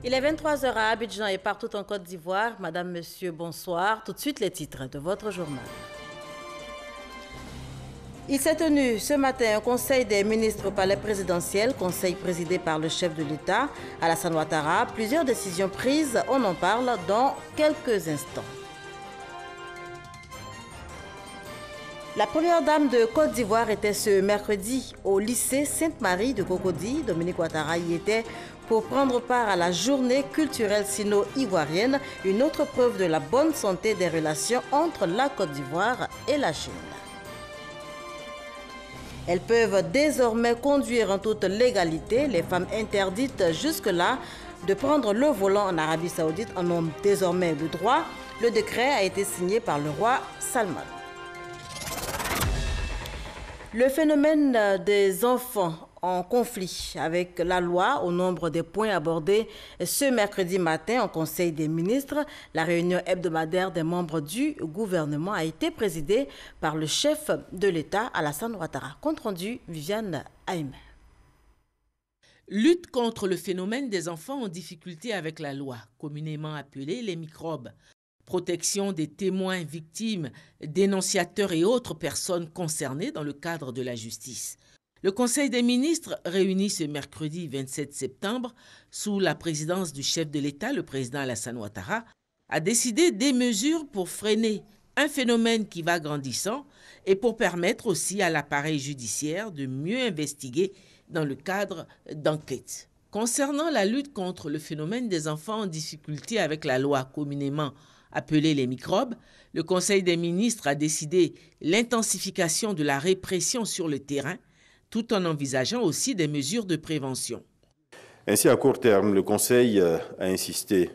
Il est 23 heures à Abidjan et partout en Côte d'Ivoire. Madame, Monsieur, bonsoir. Tout de suite, les titres de votre journal. Il s'est tenu ce matin un conseil des ministres au palais présidentiel, conseil présidé par le chef de l'État, Alassane Ouattara. Plusieurs décisions prises, on en parle dans quelques instants. La première dame de Côte d'Ivoire était ce mercredi au lycée Sainte-Marie de Cocody. Dominique Ouattara y était pour prendre part à la journée culturelle sino-ivoirienne, une autre preuve de la bonne santé des relations entre la Côte d'Ivoire et la Chine. Elles peuvent désormais conduire en toute légalité. Les femmes interdites jusque-là de prendre le volant en Arabie Saoudite en ont désormais le droit. Le décret a été signé par le roi Salman. Le phénomène des enfants en conflit avec la loi au nombre des points abordés ce mercredi matin en Conseil des ministres. La réunion hebdomadaire des membres du gouvernement a été présidée par le chef de l'État, Alassane Ouattara. Compte rendu, Viviane Haïm. Lutte contre le phénomène des enfants en difficulté avec la loi, communément appelée les microbes. Protection des témoins, victimes, dénonciateurs et autres personnes concernées dans le cadre de la justice. Le Conseil des ministres, réuni ce mercredi 27 septembre, sous la présidence du chef de l'État, le président Alassane Ouattara, a décidé des mesures pour freiner un phénomène qui va grandissant et pour permettre aussi à l'appareil judiciaire de mieux investiguer dans le cadre d'enquêtes. Concernant la lutte contre le phénomène des enfants en difficulté avec la loi communément appelée les microbes, le Conseil des ministres a décidé l'intensification de la répression sur le terrain, tout en envisageant aussi des mesures de prévention. Ainsi, à court terme, le Conseil a insisté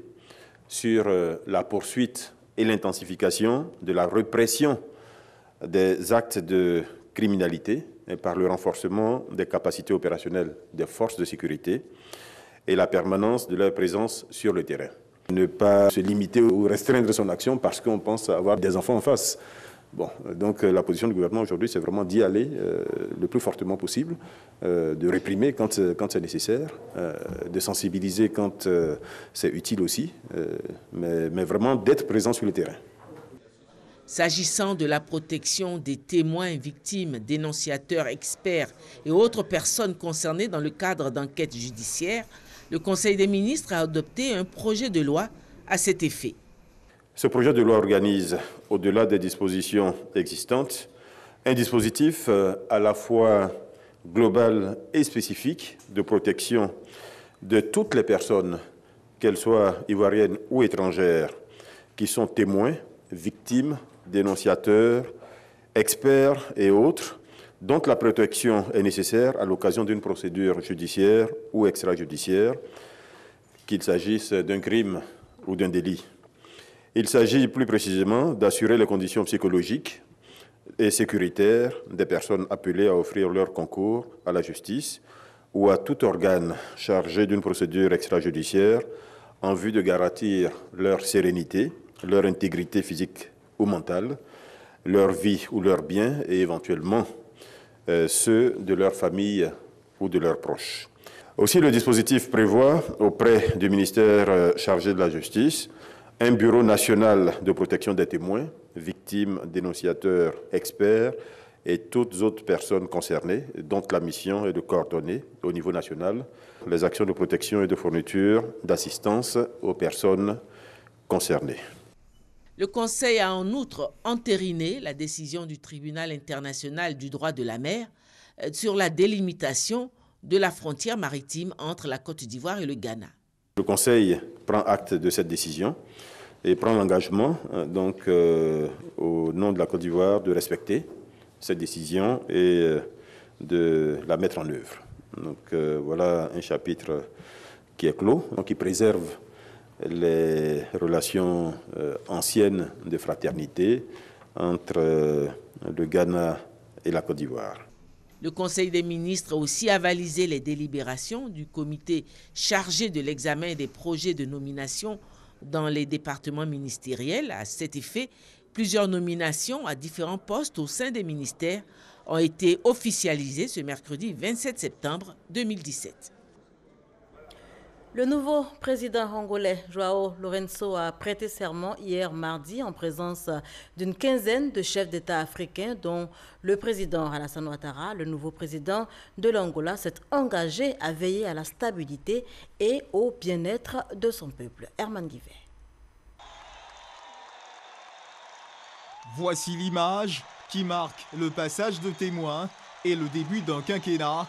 sur la poursuite et l'intensification de la répression des actes de criminalité par le renforcement des capacités opérationnelles des forces de sécurité et la permanence de leur présence sur le terrain. Ne pas se limiter ou restreindre son action parce qu'on pense avoir des enfants en face. Bon, donc la position du gouvernement aujourd'hui, c'est vraiment d'y aller le plus fortement possible, de réprimer quand c'est nécessaire, de sensibiliser quand c'est utile aussi, mais vraiment d'être présent sur le terrain. S'agissant de la protection des témoins, victimes, dénonciateurs, experts et autres personnes concernées dans le cadre d'enquêtes judiciaires, le Conseil des ministres a adopté un projet de loi à cet effet. Ce projet de loi organise, au-delà des dispositions existantes, un dispositif à la fois global et spécifique de protection de toutes les personnes, qu'elles soient ivoiriennes ou étrangères, qui sont témoins, victimes, dénonciateurs, experts et autres, dont la protection est nécessaire à l'occasion d'une procédure judiciaire ou extrajudiciaire, qu'il s'agisse d'un crime ou d'un délit. Il s'agit plus précisément d'assurer les conditions psychologiques et sécuritaires des personnes appelées à offrir leur concours à la justice ou à tout organe chargé d'une procédure extrajudiciaire en vue de garantir leur sérénité, leur intégrité physique ou mentale, leur vie ou leurs biens et éventuellement ceux de leur famille ou de leurs proches. Aussi, le dispositif prévoit, auprès du ministère chargé de la Justice, un bureau national de protection des témoins, victimes, dénonciateurs, experts et toutes autres personnes concernées, dont la mission est de coordonner au niveau national les actions de protection et de fourniture d'assistance aux personnes concernées. Le Conseil a en outre entériné la décision du Tribunal international du droit de la mer sur la délimitation de la frontière maritime entre la Côte d'Ivoire et le Ghana. Le Conseil prend acte de cette décision et prend l'engagement, au nom de la Côte d'Ivoire, de respecter cette décision et de la mettre en œuvre. Donc voilà un chapitre qui est clos, qui préserve les relations anciennes de fraternité entre le Ghana et la Côte d'Ivoire. Le Conseil des ministres a aussi avalisé les délibérations du comité chargé de l'examen des projets de nomination dans les départements ministériels. À cet effet, plusieurs nominations à différents postes au sein des ministères ont été officialisées ce mercredi 27 septembre 2017. Le nouveau président angolais, João Lourenço, a prêté serment hier mardi en présence d'une quinzaine de chefs d'État africains, dont le président Alassane Ouattara. Le nouveau président de l'Angola s'est engagé à veiller à la stabilité et au bien-être de son peuple. Herman Guivet. Voici l'image qui marque le passage de témoin et le début d'un quinquennat.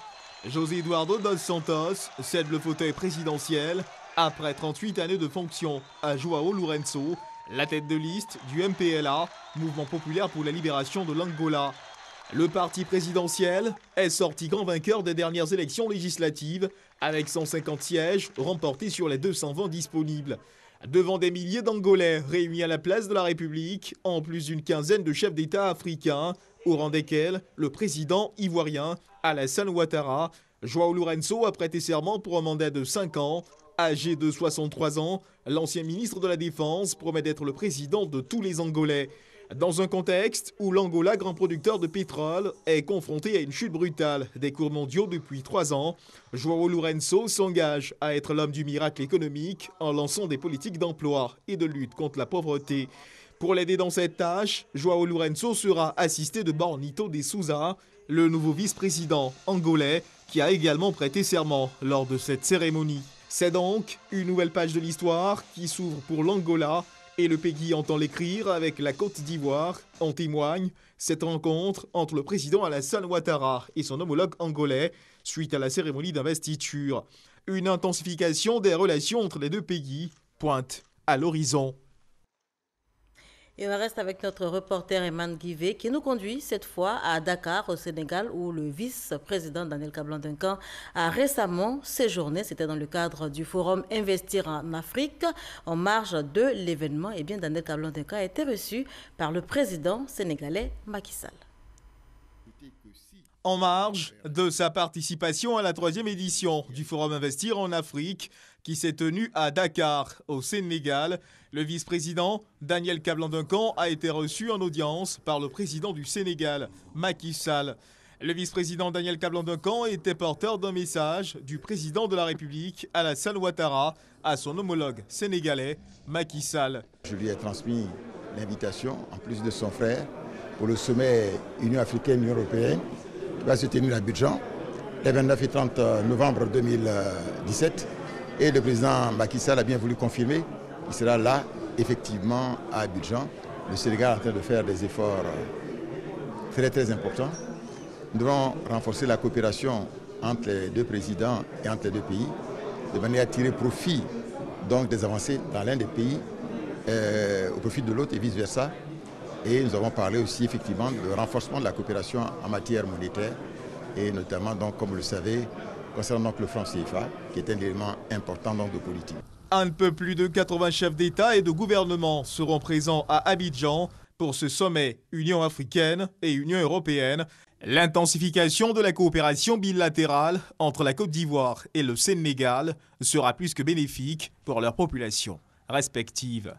José Eduardo dos Santos cède le fauteuil présidentiel après 38 années de fonction à João Lourenço, la tête de liste du MPLA, Mouvement populaire pour la libération de l'Angola. Le parti présidentiel est sorti grand vainqueur des dernières élections législatives avec 150 sièges remportés sur les 220 disponibles. Devant des milliers d'Angolais réunis à la place de la République, en plus d'une quinzaine de chefs d'État africains, au rang desquels le président ivoirien Alassane Ouattara. João Lourenço a prêté serment pour un mandat de 5 ans. Âgé de 63 ans, l'ancien ministre de la Défense promet d'être le président de tous les Angolais. Dans un contexte où l'Angola, grand producteur de pétrole, est confronté à une chute brutale des cours mondiaux depuis 3 ans, João Lourenço s'engage à être l'homme du miracle économique en lançant des politiques d'emploi et de lutte contre la pauvreté. Pour l'aider dans cette tâche, João Lourenço sera assisté de Bornito de Souza, le nouveau vice-président angolais, qui a également prêté serment lors de cette cérémonie. C'est donc une nouvelle page de l'histoire qui s'ouvre pour l'Angola et le pays entend l'écrire avec la Côte d'Ivoire. En témoigne cette rencontre entre le président Alassane Ouattara et son homologue angolais suite à la cérémonie d'investiture. Une intensification des relations entre les deux pays pointe à l'horizon. Et on reste avec notre reporter Herman Guivet qui nous conduit cette fois à Dakar au Sénégal où le vice-président Daniel Kablan-Duncan a récemment séjourné. C'était dans le cadre du forum Investir en Afrique. En marge de l'événement, et bien Daniel Kablan-Duncan a été reçu par le président sénégalais Macky Sall. En marge de sa participation à la 3e édition du forum Investir en Afrique qui s'est tenu à Dakar au Sénégal, le vice-président Daniel Kablan-Duncan a été reçu en audience par le président du Sénégal, Macky Sall. Le vice-président Daniel Kablan-Duncan était porteur d'un message du président de la République, Alassane Ouattara, à son homologue sénégalais, Macky Sall. Je lui ai transmis l'invitation, en plus de son frère, pour le sommet Union africaine-Union européenne qui va se tenir à Abidjan les 29 et 30 novembre 2017. Et le président Macky Sall a bien voulu confirmer qu'il sera là, effectivement, à Abidjan. Le Sénégal est en train de faire des efforts très très importants. Nous devons renforcer la coopération entre les deux présidents et entre les deux pays, de manière à tirer profit donc, des avancées dans l'un des pays au profit de l'autre et vice-versa. Et nous avons parlé aussi effectivement du renforcement de la coopération en matière monétaire et notamment, donc, comme vous le savez, concernant donc, le franc CFA, qui est un élément important donc, de politique. Un peu plus de 80 chefs d'État et de gouvernement seront présents à Abidjan pour ce sommet Union africaine et Union européenne. L'intensification de la coopération bilatérale entre la Côte d'Ivoire et le Sénégal sera plus que bénéfique pour leurs populations respectives.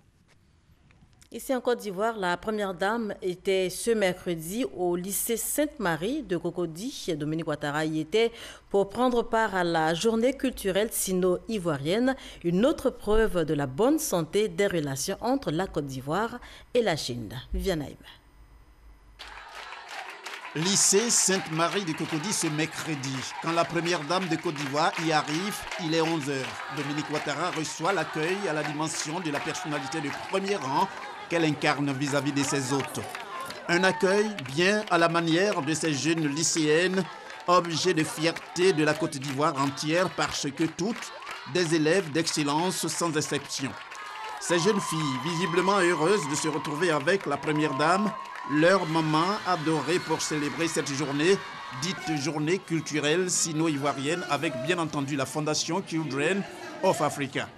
Ici en Côte d'Ivoire, la première dame était ce mercredi au lycée Sainte-Marie de Cocody. Dominique Ouattara y était pour prendre part à la journée culturelle sino-ivoirienne, une autre preuve de la bonne santé des relations entre la Côte d'Ivoire et la Chine. Viviane Aïm. Lycée Sainte-Marie de Cocody ce mercredi. Quand la première dame de Côte d'Ivoire y arrive, il est 11h. Dominique Ouattara reçoit l'accueil à la dimension de la personnalité de premier rang qu'elle incarne vis-à-vis de ses hôtes. Un accueil bien à la manière de ces jeunes lycéennes, objet de fierté de la Côte d'Ivoire entière parce que toutes des élèves d'excellence sans exception. Ces jeunes filles, visiblement heureuses de se retrouver avec la première dame, leur maman adorée pour célébrer cette journée, dite journée culturelle sino-ivoirienne avec bien entendu la fondation Children of Africa.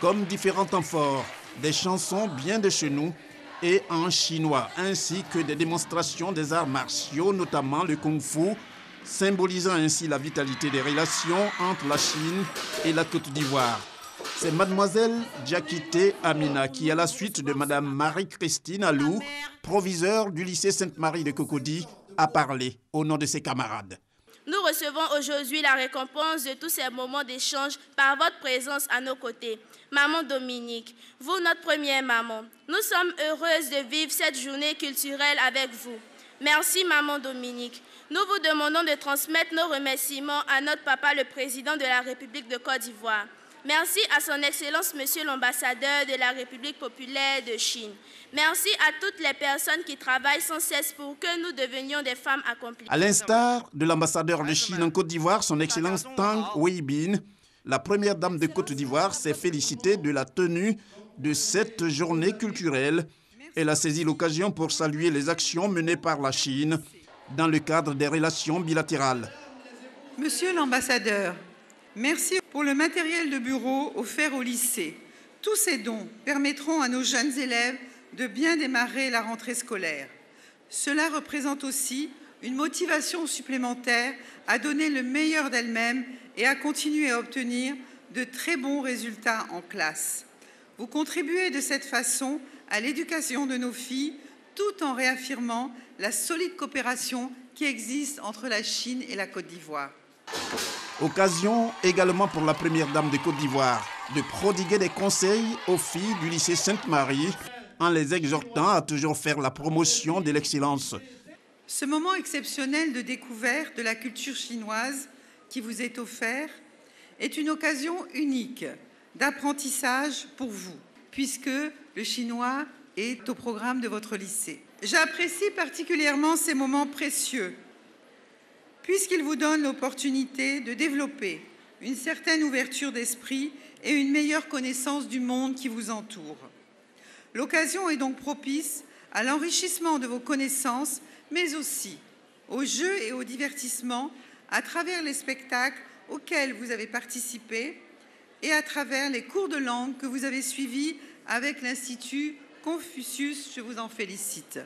Comme différents temps forts, des chansons bien de chez nous et en chinois, ainsi que des démonstrations des arts martiaux, notamment le kung-fu, symbolisant ainsi la vitalité des relations entre la Chine et la Côte d'Ivoire. C'est mademoiselle Diakité Amina qui, à la suite de madame Marie-Christine Alou, proviseure du lycée Sainte-Marie de Cocody, a parlé au nom de ses camarades. Nous recevons aujourd'hui la récompense de tous ces moments d'échange par votre présence à nos côtés. Maman Dominique, vous, notre première maman, nous sommes heureuses de vivre cette journée culturelle avec vous. Merci, Maman Dominique. Nous vous demandons de transmettre nos remerciements à notre papa, le président de la République de Côte d'Ivoire. Merci à son Excellence, Monsieur l'ambassadeur de la République populaire de Chine. Merci à toutes les personnes qui travaillent sans cesse pour que nous devenions des femmes accomplies. À l'instar de l'ambassadeur de Chine en Côte d'Ivoire, son Excellence Tang Weibin, la première dame de Côte d'Ivoire s'est félicitée de la tenue de cette journée culturelle. Elle a saisi l'occasion pour saluer les actions menées par la Chine dans le cadre des relations bilatérales. Monsieur l'ambassadeur, merci pour le matériel de bureau offert au lycée. Tous ces dons permettront à nos jeunes élèves de bien démarrer la rentrée scolaire. Cela représente aussi une motivation supplémentaire à donner le meilleur d'elles-mêmes et à continuer à obtenir de très bons résultats en classe. Vous contribuez de cette façon à l'éducation de nos filles, tout en réaffirmant la solide coopération qui existe entre la Chine et la Côte d'Ivoire. Occasion également pour la première dame de Côte d'Ivoire de prodiguer des conseils aux filles du lycée Sainte-Marie en les exhortant à toujours faire la promotion de l'excellence. Ce moment exceptionnel de découverte de la culture chinoise qui vous est offert est une occasion unique d'apprentissage pour vous, puisque le chinois est au programme de votre lycée. J'apprécie particulièrement ces moments précieux, puisqu'ils vous donnent l'opportunité de développer une certaine ouverture d'esprit et une meilleure connaissance du monde qui vous entoure. L'occasion est donc propice à l'enrichissement de vos connaissances, mais aussi au jeu et au divertissement à travers les spectacles auxquels vous avez participé et à travers les cours de langue que vous avez suivis avec l'Institut Confucius. Je vous en félicite.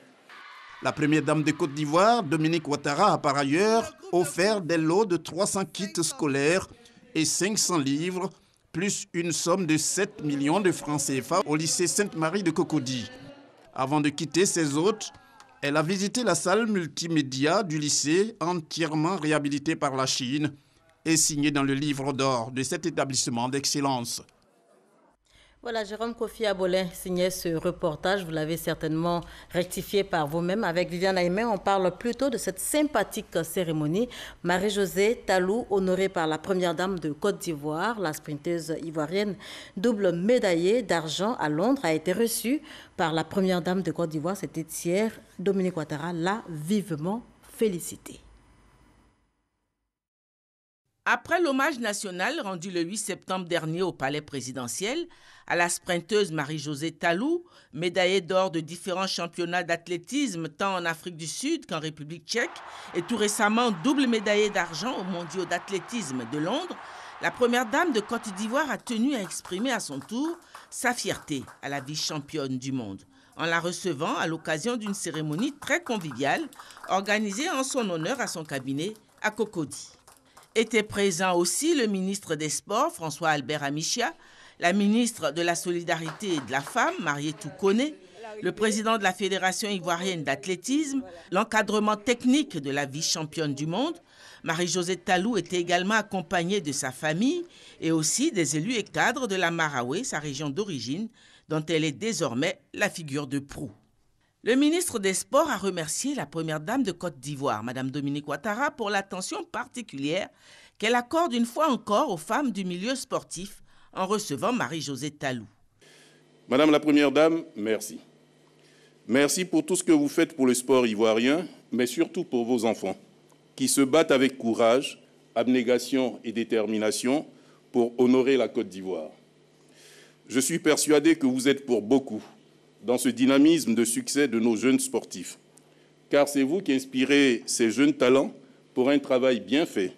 La première dame de Côte d'Ivoire, Dominique Ouattara, a par ailleurs offert des lots de 300 kits scolaires et 500 livres, plus une somme de 7 millions de francs CFA au lycée Sainte-Marie de Cocody. Avant de quitter ses hôtes, elle a visité la salle multimédia du lycée, entièrement réhabilitée par la Chine et signée dans le livre d'or de cet établissement d'excellence. Voilà, Jérôme Kofi Abolin signait ce reportage. Vous l'avez certainement rectifié par vous-même. Avec Viviane Aïmen, on parle plutôt de cette sympathique cérémonie. Marie-Josée Talou, honorée par la première dame de Côte d'Ivoire, la sprinteuse ivoirienne double médaillée d'argent à Londres, a été reçue par la première dame de Côte d'Ivoire. C'était hier. Dominique Ouattara l'a vivement félicitée. Après l'hommage national rendu le 8 septembre dernier au palais présidentiel à la sprinteuse Marie-Josée Talou, médaillée d'or de différents championnats d'athlétisme tant en Afrique du Sud qu'en République tchèque et tout récemment double médaillée d'argent aux mondiaux d'athlétisme de Londres, la première dame de Côte d'Ivoire a tenu à exprimer à son tour sa fierté à la vice-championne du monde en la recevant à l'occasion d'une cérémonie très conviviale organisée en son honneur à son cabinet à Cocody. Étaient présents aussi le ministre des Sports, François-Albert Amichia, la ministre de la Solidarité et de la Femme, Marietou Koné, le président de la Fédération ivoirienne d'athlétisme, l'encadrement technique de la vice-championne du monde. Marie-Josée Talou était également accompagnée de sa famille et aussi des élus et cadres de la Maraoué, sa région d'origine, dont elle est désormais la figure de proue. Le ministre des Sports a remercié la première dame de Côte d'Ivoire, Mme Dominique Ouattara, pour l'attention particulière qu'elle accorde une fois encore aux femmes du milieu sportif en recevant Marie-Josée Talou. Madame la Première Dame, merci. Merci pour tout ce que vous faites pour le sport ivoirien, mais surtout pour vos enfants, qui se battent avec courage, abnégation et détermination pour honorer la Côte d'Ivoire. Je suis persuadé que vous êtes pour beaucoup dans ce dynamisme de succès de nos jeunes sportifs, car c'est vous qui inspirez ces jeunes talents pour un travail bien fait,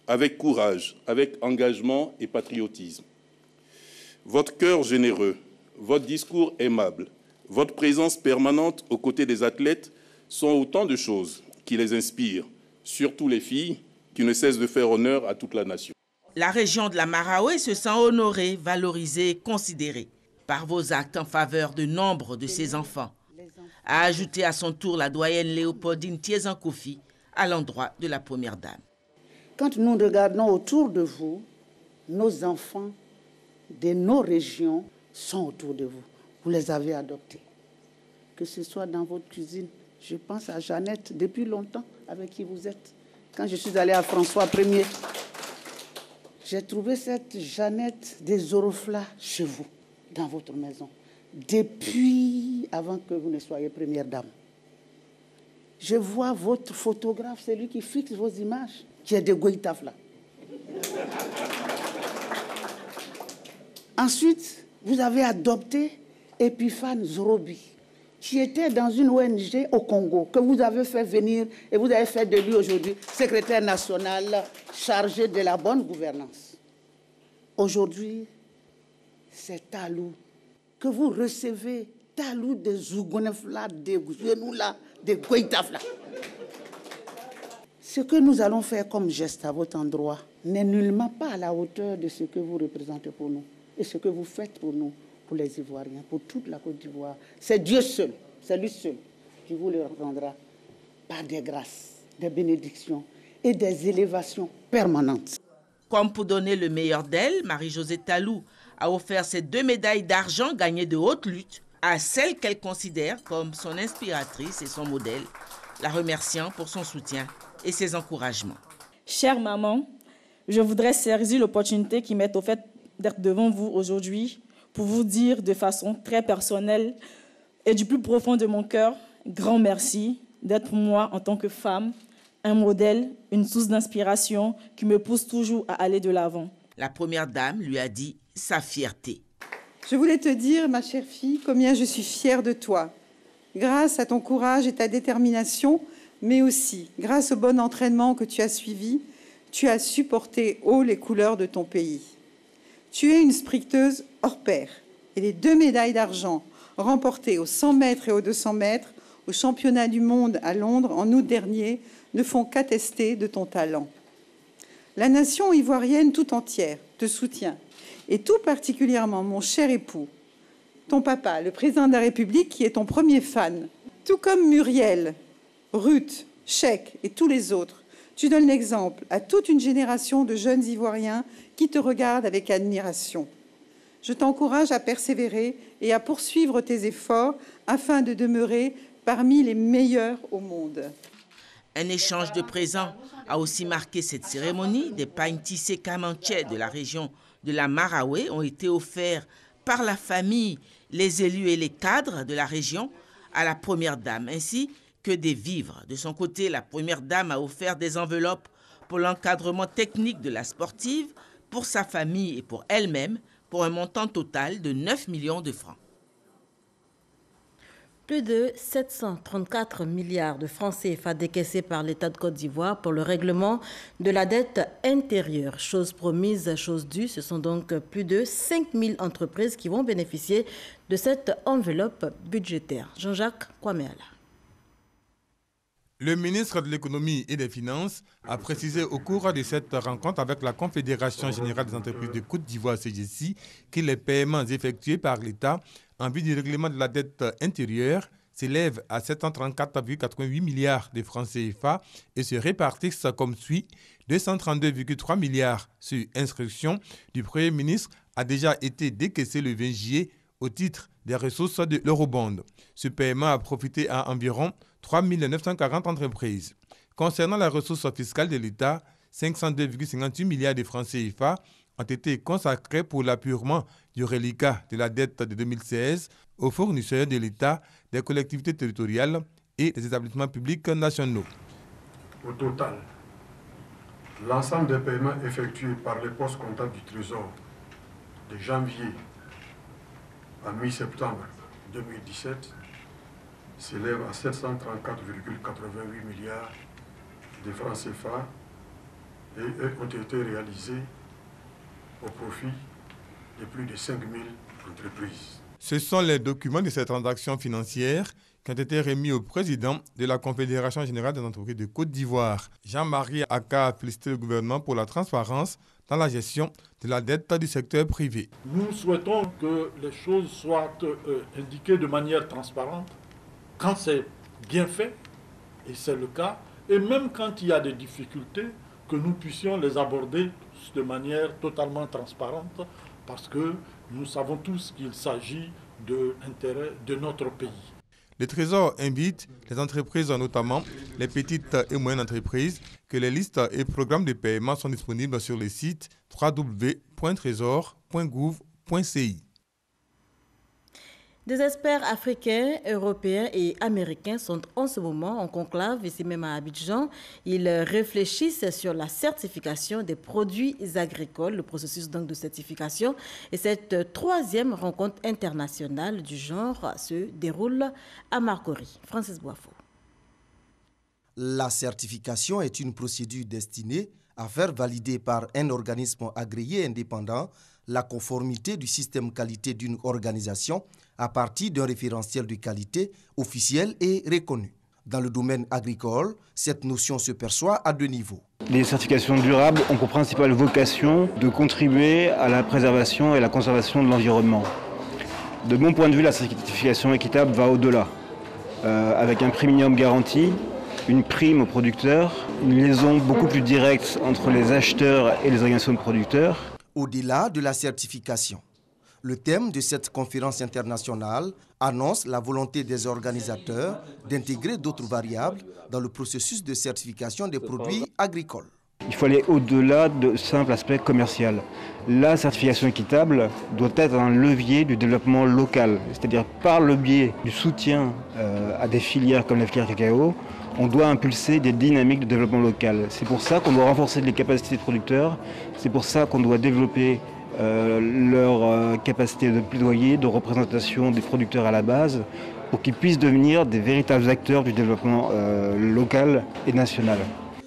avec courage, avec engagement et patriotisme. Votre cœur généreux, votre discours aimable, votre présence permanente aux côtés des athlètes sont autant de choses qui les inspirent, surtout les filles qui ne cessent de faire honneur à toute la nation. La région de la Maraoué se sent honorée, valorisée et considérée par vos actes en faveur de nombre de ses enfants, a ajouté à son tour la doyenne Léopoldine Tiezan-Kofi à l'endroit de la première dame. Quand nous regardons autour de vous, nos enfants de nos régions sont autour de vous. Vous les avez adoptés. Que ce soit dans votre cuisine. Je pense à Jeannette, depuis longtemps, avec qui vous êtes. Quand je suis allée à François Ier, j'ai trouvé cette Jeannette des Oroflas chez vous, dans votre maison, depuis avant que vous ne soyez première dame. Je vois votre photographe, c'est lui qui fixe vos images, qui est de Goïtafla. Ensuite, vous avez adopté Epiphane Zorobi, qui était dans une ONG au Congo, que vous avez fait venir et vous avez fait de lui aujourd'hui secrétaire national chargé de la bonne gouvernance. Aujourd'hui, c'est Talou que vous recevez, Talou de Zougonefla, de Genoula, de Goïtafla. Ce que nous allons faire comme geste à votre endroit n'est nullement pas à la hauteur de ce que vous représentez pour nous et ce que vous faites pour nous, pour les Ivoiriens, pour toute la Côte d'Ivoire. C'est Dieu seul, c'est lui seul qui vous le rendra par des grâces, des bénédictions et des élévations permanentes. Comme pour donner le meilleur d'elle, Marie-Josée Talou a offert ses 2 médailles d'argent gagnées de haute lutte à celle qu'elle considère comme son inspiratrice et son modèle, la remerciant pour son soutien et ses encouragements. Chère maman, je voudrais saisir l'opportunité qui m'est offerte d'être devant vous aujourd'hui pour vous dire de façon très personnelle et du plus profond de mon cœur, grand merci d'être pour moi en tant que femme, un modèle, une source d'inspiration qui me pousse toujours à aller de l'avant. La première dame lui a dit sa fierté. Je voulais te dire, ma chère fille, combien je suis fière de toi. Grâce à ton courage et ta détermination, mais aussi grâce au bon entraînement que tu as suivi, tu as su porter haut les couleurs de ton pays. Tu es une sprinteuse hors pair et les 2 médailles d'argent remportées aux 100 mètres et aux 200 mètres au championnat du monde à Londres en août dernier ne font qu'attester de ton talent. La nation ivoirienne tout entière te soutient et tout particulièrement mon cher époux, ton papa, le président de la République qui est ton premier fan, tout comme Muriel, Ruth, Cheikh et tous les autres. Tu donnes l'exemple à toute une génération de jeunes Ivoiriens qui te regardent avec admiration. Je t'encourage à persévérer et à poursuivre tes efforts afin de demeurer parmi les meilleurs au monde. Un échange de présents a aussi marqué cette cérémonie. Des pagnes tissées camanchais de la région de la Maraoué ont été offerts par la famille, les élus et les cadres de la région à la première dame, ainsi que des vivres. De son côté, la première dame a offert des enveloppes pour l'encadrement technique de la sportive, pour sa famille et pour elle-même, pour un montant total de 9 millions de francs. Plus de 734 milliards de francs CFA décaissés par l'État de Côte d'Ivoire pour le règlement de la dette intérieure. Chose promise, chose due, ce sont donc plus de 5000 entreprises qui vont bénéficier de cette enveloppe budgétaire. Jean-Jacques Kwameala. Le ministre de l'Économie et des Finances a précisé au cours de cette rencontre avec la Confédération générale des entreprises de Côte d'Ivoire, CGC, que les paiements effectués par l'État en vue du règlement de la dette intérieure s'élèvent à 734,88 milliards de francs CFA et se répartissent comme suit. 232,3 milliards sur instruction du Premier ministre a déjà été décaissé le 20 juillet au titre des ressources de l'eurobond. Ce paiement a profité à environ 3 940 entreprises. Concernant la ressource fiscale de l'État, 502,58 milliards de francs CFA ont été consacrés pour l'appurement du reliquat de la dette de 2016 aux fournisseurs de l'État, des collectivités territoriales et des établissements publics nationaux. Au total, l'ensemble des paiements effectués par les postes comptables du Trésor de janvier à mi-septembre 2017 s'élève à 734,88 milliards de francs CFA et ont été réalisés au profit de plus de 5000 entreprises. Ce sont les documents de ces transactions financières qui ont été remis au président de la Confédération générale des entreprises de Côte d'Ivoire. Jean-Marie Aka a félicité le gouvernement pour la transparence dans la gestion de la dette du secteur privé. Nous souhaitons que les choses soient indiquées de manière transparente quand c'est bien fait, et c'est le cas, et même quand il y a des difficultés, que nous puissions les aborder de manière totalement transparente, parce que nous savons tous qu'il s'agit de l'intérêt de notre pays. Le Trésor invite les entreprises, notamment les petites et moyennes entreprises, que les listes et programmes de paiement sont disponibles sur le site www.trésor.gouv.ci. Des experts africains, européens et américains sont en ce moment en conclave, ici même à Abidjan. Ils réfléchissent sur la certification des produits agricoles, le processus donc de certification. Et cette troisième rencontre internationale du genre se déroule à Marcory. Francis Boifo. La certification est une procédure destinée à faire valider par un organisme agréé indépendant la conformité du système qualité d'une organisation à partir d'un référentiel de qualité officiel et reconnu. Dans le domaine agricole, cette notion se perçoit à deux niveaux. Les certifications durables ont pour principale vocation de contribuer à la préservation et la conservation de l'environnement. De mon point de vue, la certification équitable va au-delà, avec un prix minimum garanti, une prime aux producteurs, une liaison beaucoup plus directe entre les acheteurs et les organisations de producteurs. Au-delà de la certification, le thème de cette conférence internationale annonce la volonté des organisateurs d'intégrer d'autres variables dans le processus de certification des produits agricoles. Il faut aller au-delà de simple aspect commercial. La certification équitable doit être un levier du développement local, c'est-à-dire par le biais du soutien à des filières comme la filière cacao, on doit impulser des dynamiques de développement local. C'est pour ça qu'on doit renforcer les capacités de producteurs, c'est pour ça qu'on doit développer leur capacité de plaidoyer, de représentation des producteurs à la base, pour qu'ils puissent devenir des véritables acteurs du développement local et national.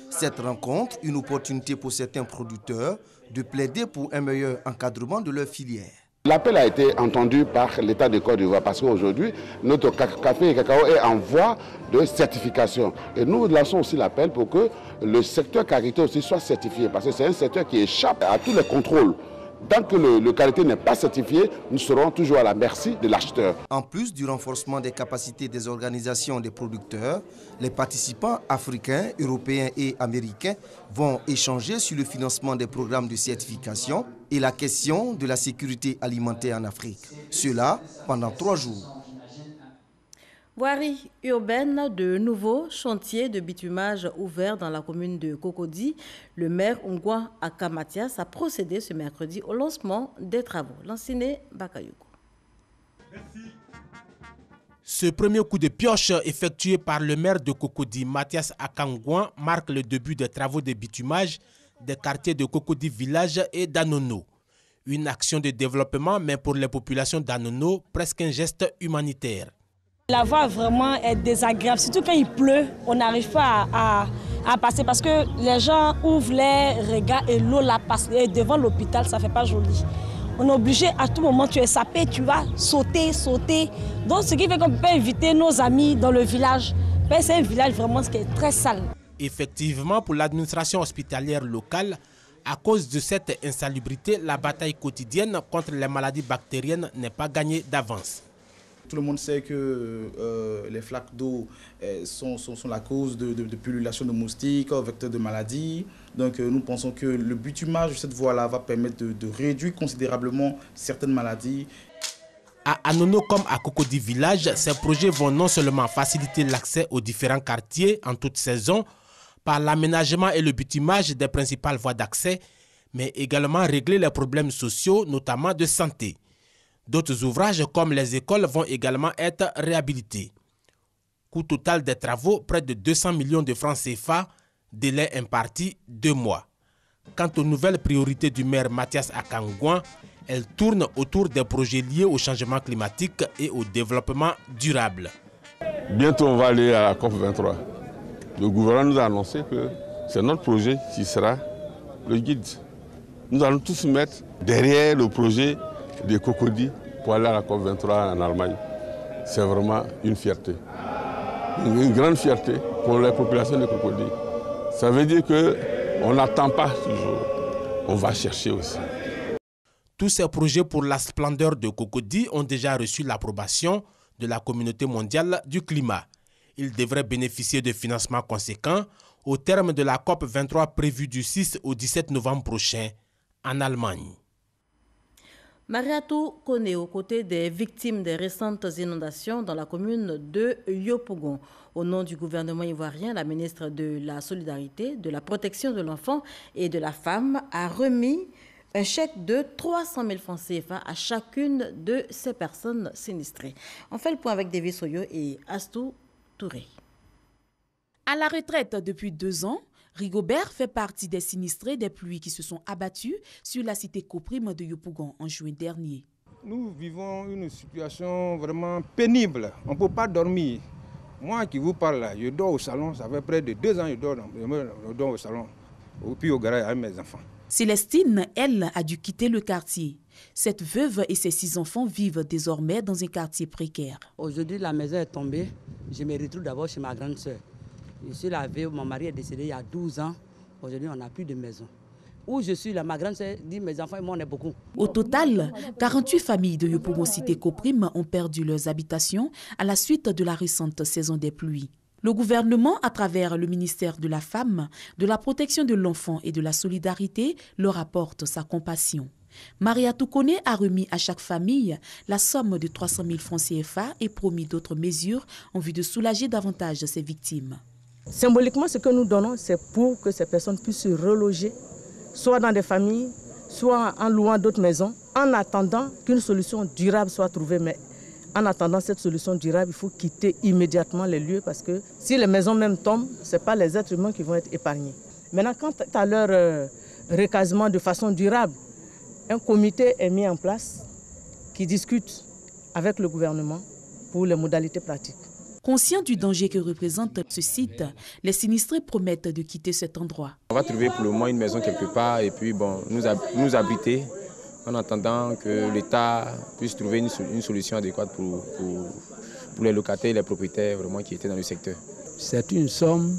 Cette rencontre, une opportunité pour certains producteurs de plaider pour un meilleur encadrement de leur filière. L'appel a été entendu par l'État de Côte d'Ivoire parce qu'aujourd'hui, notre café et cacao est en voie de certification. Et nous lançons aussi l'appel pour que le secteur qualité aussi soit certifié parce que c'est un secteur qui échappe à tous les contrôles. Tant que le qualité n'est pas certifié, nous serons toujours à la merci de l'acheteur. En plus du renforcement des capacités des organisations des producteurs, les participants africains, européens et américains vont échanger sur le financement des programmes de certification et la question de la sécurité alimentaire en Afrique. Cela pendant 3 jours. Voirie urbaine, de nouveaux chantiers de bitumage ouverts dans la commune de Cocody. Le maire Ongwa Akamatias a procédé ce mercredi au lancement des travaux. Lanciné Bakayoko. Ce premier coup de pioche effectué par le maire de Cocody, Mathias Akangouan, marque le début des travaux de bitumage des quartiers de Cocody Village et d'Anono. Une action de développement, mais pour les populations d'Anono, presque un geste humanitaire. La voie vraiment est désagréable, surtout quand il pleut, on n'arrive pas à passer parce que les gens ouvrent les regards et l'eau la passe. Et devant l'hôpital, ça ne fait pas joli. On est obligé à tout moment, tu es sapé, tu vas sauter. Donc ce qui fait qu'on peut inviter nos amis dans le village. C'est un village vraiment qui est très sale. Effectivement, pour l'administration hospitalière locale, à cause de cette insalubrité, la bataille quotidienne contre les maladies bactériennes n'est pas gagnée d'avance. Tout le monde sait que les flaques d'eau sont la cause de pullulation de moustiques, vecteurs de maladies. Donc nous pensons que le bitumage de cette voie-là va permettre de réduire considérablement certaines maladies. À Anono comme à Cocody Village, ces projets vont non seulement faciliter l'accès aux différents quartiers en toute saison par l'aménagement et le bitumage des principales voies d'accès, mais également régler les problèmes sociaux, notamment de santé. D'autres ouvrages comme les écoles vont également être réhabilités. Coût total des travaux, près de 200 millions de francs CFA, délai imparti 2 mois. Quant aux nouvelles priorités du maire Mathias Akangouan, elles tournent autour des projets liés au changement climatique et au développement durable. Bientôt on va aller à la COP23. Le gouvernement nous a annoncé que c'est notre projet qui sera le guide. Nous allons tous mettre derrière le projet de Cocody pour aller à la COP23 en Allemagne. C'est vraiment une fierté. Une grande fierté pour les populations de Cocody. Ça veut dire qu'on n'attend pas toujours, on va chercher aussi. Tous ces projets pour la splendeur de Cocody ont déjà reçu l'approbation de la communauté mondiale du climat. Ils devraient bénéficier de financements conséquents au terme de la COP 23 prévue du 6 au 17 novembre prochain en Allemagne. Mariatou Kone, aux côtés des victimes des récentes inondations dans la commune de Yopougon. Au nom du gouvernement ivoirien, la ministre de la Solidarité, de la Protection de l'Enfant et de la Femme a remis un chèque de 300 000 francs CFA à chacune de ces personnes sinistrées. On fait le point avec David Soyo et Astou Touré. À la retraite depuis 2 ans, Rigobert fait partie des sinistrés des pluies qui se sont abattues sur la cité Coprime de Yopougon en juin dernier. Nous vivons une situation vraiment pénible. On ne peut pas dormir. Moi qui vous parle là, je dors au salon. Ça fait près de 2 ans que je dors au salon, puis au garage avec mes enfants. Célestine, elle, a dû quitter le quartier. Cette veuve et ses 6 enfants vivent désormais dans un quartier précaire. Aujourd'hui, la maison est tombée. Je me retrouve d'abord chez ma grande sœur. Je suis la veuve, mon mari est décédé il y a 12 ans. Aujourd'hui, on n'a plus de maison. Où je suis là, ma grande sœur dit mes enfants et moi on est beaucoup. Au total, 48 familles de Yopougon cité Coprime ont perdu leurs habitations à la suite de la récente saison des pluies. Le gouvernement, à travers le ministère de la Femme, de la Protection de l'Enfant et de la Solidarité, leur apporte sa compassion. Mariatou Kone a remis à chaque famille la somme de 300 000 francs CFA et promis d'autres mesures en vue de soulager davantage ses victimes. Symboliquement, ce que nous donnons, c'est pour que ces personnes puissent se reloger, soit dans des familles, soit en louant d'autres maisons, en attendant qu'une solution durable soit trouvée. Mais en attendant cette solution durable, il faut quitter immédiatement les lieux parce que si les maisons même tombent, ce n'est pas les êtres humains qui vont être épargnés. Maintenant, quant à leur recasement de façon durable, un comité est mis en place qui discute avec le gouvernement pour les modalités pratiques. Conscients du danger que représente ce site, les sinistrés promettent de quitter cet endroit. On va trouver pour le moment une maison quelque part et puis nous abriter en attendant que l'État puisse trouver une solution adéquate pour les locataires et les propriétaires vraiment qui étaient dans le secteur. C'est une somme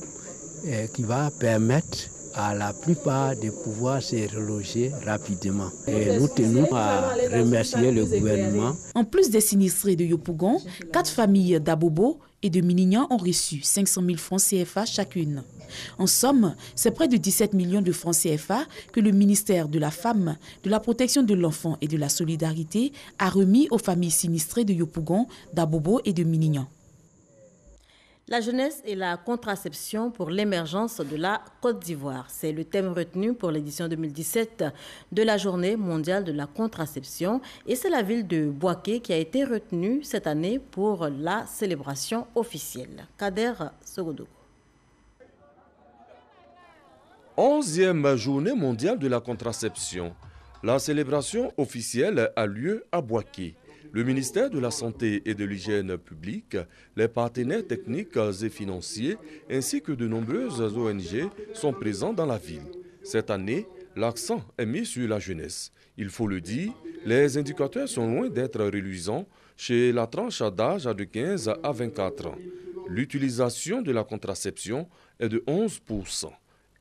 qui va permettre à la plupart de pouvoir se reloger rapidement. Et nous tenons à remercier le gouvernement. En plus des sinistrés de Yopougon, 4 familles d'Abobo et de Minignan ont reçu 500 000 francs CFA chacune. En somme, c'est près de 17 millions de francs CFA que le ministère de la Femme, de la Protection de l'Enfant et de la Solidarité a remis aux familles sinistrées de Yopougon, d'Abobo et de Minignan. La jeunesse et la contraception pour l'émergence de la Côte d'Ivoire. C'est le thème retenu pour l'édition 2017 de la Journée mondiale de la contraception. Et c'est la ville de Bouaké qui a été retenue cette année pour la célébration officielle. Kader Sogodo. 11e journée mondiale de la contraception. La célébration officielle a lieu à Bouaké. Le ministère de la Santé et de l'Hygiène publique, les partenaires techniques et financiers, ainsi que de nombreuses ONG sont présents dans la ville. Cette année, l'accent est mis sur la jeunesse. Il faut le dire, les indicateurs sont loin d'être reluisants chez la tranche d'âge de 15 à 24 ans. L'utilisation de la contraception est de 11%.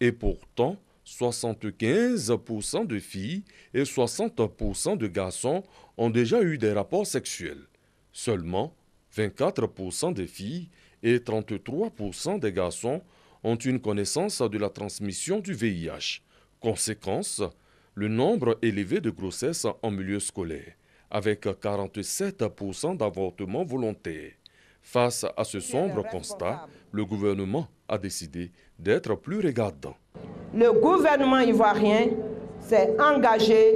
Et pourtant, 75% de filles et 60% de garçons ont déjà eu des rapports sexuels. Seulement 24% des filles et 33% des garçons ont une connaissance de la transmission du VIH. Conséquence, le nombre élevé de grossesses en milieu scolaire, avec 47% d'avortements volontaires. Face à ce sombre constat, le gouvernement a décidé d'être plus regardant. Le gouvernement ivoirien s'est engagé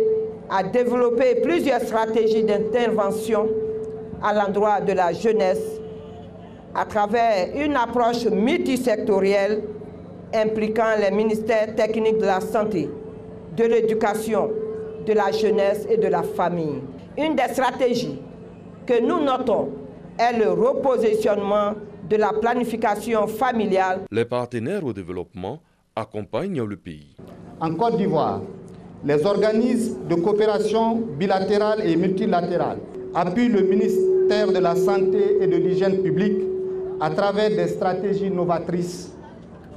à développer plusieurs stratégies d'intervention à l'endroit de la jeunesse à travers une approche multisectorielle impliquant les ministères techniques de la santé, de l'éducation, de la jeunesse et de la famille. Une des stratégies que nous notons est le repositionnement de la planification familiale. Les partenaires au développement accompagnent le pays. En Côte d'Ivoire, les organismes de coopération bilatérale et multilatérale appuient le ministère de la Santé et de l'Hygiène publique à travers des stratégies novatrices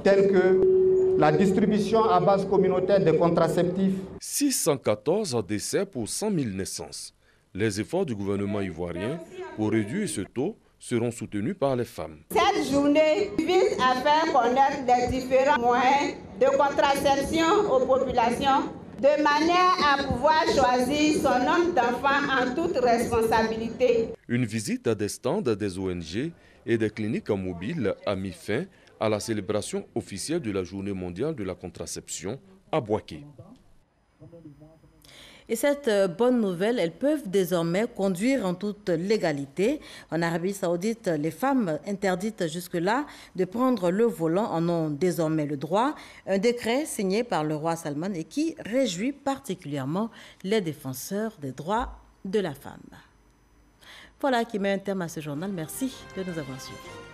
telles que la distribution à base communautaire de contraceptifs. 614 décès pour 100 000 naissances. Les efforts du gouvernement ivoirien pour réduire ce taux seront soutenus par les femmes. Cette Cette journée vise à faire connaître les différents moyens de contraception aux populations de manière à pouvoir choisir son nombre d'enfants en toute responsabilité. Une visite à des stands des ONG et des cliniques mobiles a mis fin à la célébration officielle de la Journée mondiale de la contraception à Bouaké. Et cette bonne nouvelle, elles peuvent désormais conduire en toute légalité. En Arabie Saoudite, les femmes interdites jusque-là de prendre le volant en ont désormais le droit. Un décret signé par le roi Salman et qui réjouit particulièrement les défenseurs des droits de la femme. Voilà qui met un terme à ce journal. Merci de nous avoir suivis.